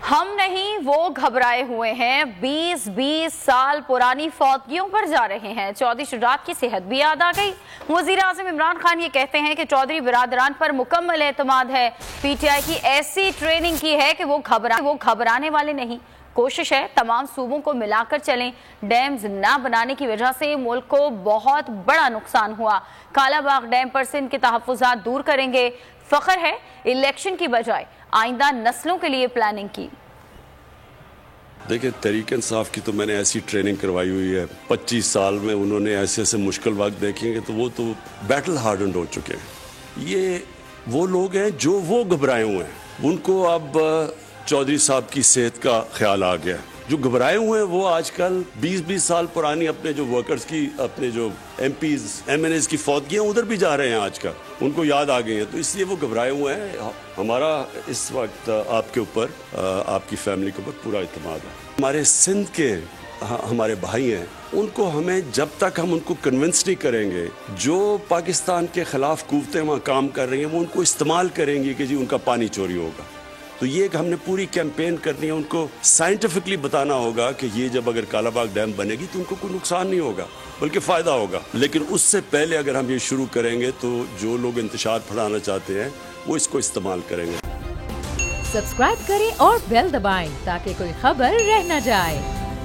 हम नहीं वो घबराए हुए हैं, 20-20 साल पुरानी फौतगियों पर जा रहे हैं। चौधरी शुजात की सेहत भी याद आ गई। वजीर आज़म इमरान खान ये कहते हैं कि चौधरी बिरादरान पर मुकम्मल एतमाद है। पीटीआई की ऐसी ट्रेनिंग की है कि वो घबराने वाले नहीं। कोशिश है तमाम सूबों को मिलाकर चलें। डैम्स ना बनाने की वजह से मुल्क को बहुत बड़ा नुकसान हुआ। कालाबाग डैम पर सिंध के तहफ़्फ़ुज़ात दूर करेंगे। फख्र है इलेक्शन की बजाय आइंदा नस्लों के लिए प्लानिंग की। देखिए, तहरीक इंसाफ की तो मैंने ऐसी ट्रेनिंग करवाई हुई है। 25 साल में उन्होंने ऐसे ऐसे मुश्किल वक्त देखेंगे तो वो तो बैटल हार्डन्ड हो चुके हैं। ये वो लोग हैं जो वो घबराए हुए हैं। उनको अब चौधरी साहब की सेहत का ख्याल आ गया। जो घबराए हुए हैं वो आजकल 20-20 साल पुरानी अपने जो वर्कर्स की, अपने जो एमपीज एमएनएस की फौतगियाँ उधर भी जा रहे हैं आजकल, उनको याद आ गई है, तो इसलिए वो घबराए हुए हैं। हमारा इस वक्त आपके ऊपर, आपकी फैमिली के ऊपर पूरा इत्मीनान है। हमारे सिंध के हमारे भाई हैं, उनको हमें जब तक हम उनको कन्विंस नहीं करेंगे, जो पाकिस्तान के खिलाफ कुव्वतें वहाँ काम कर रही हैं वो उनको इस्तेमाल करेंगी कि जी उनका पानी चोरी होगा। तो ये कि हमने पूरी कैंपेन करनी है, उनको साइंटिफिकली बताना होगा कि ये जब अगर कालाबाग डैम बनेगी तो उनको कोई नुकसान नहीं होगा बल्कि फ़ायदा होगा। लेकिन उससे पहले अगर हम ये शुरू करेंगे तो जो लोग इंतशार फैलाना चाहते हैं वो इसको इस्तेमाल करेंगे। सब्सक्राइब करें और बेल दबाएं ताकि कोई खबर रह न जाए।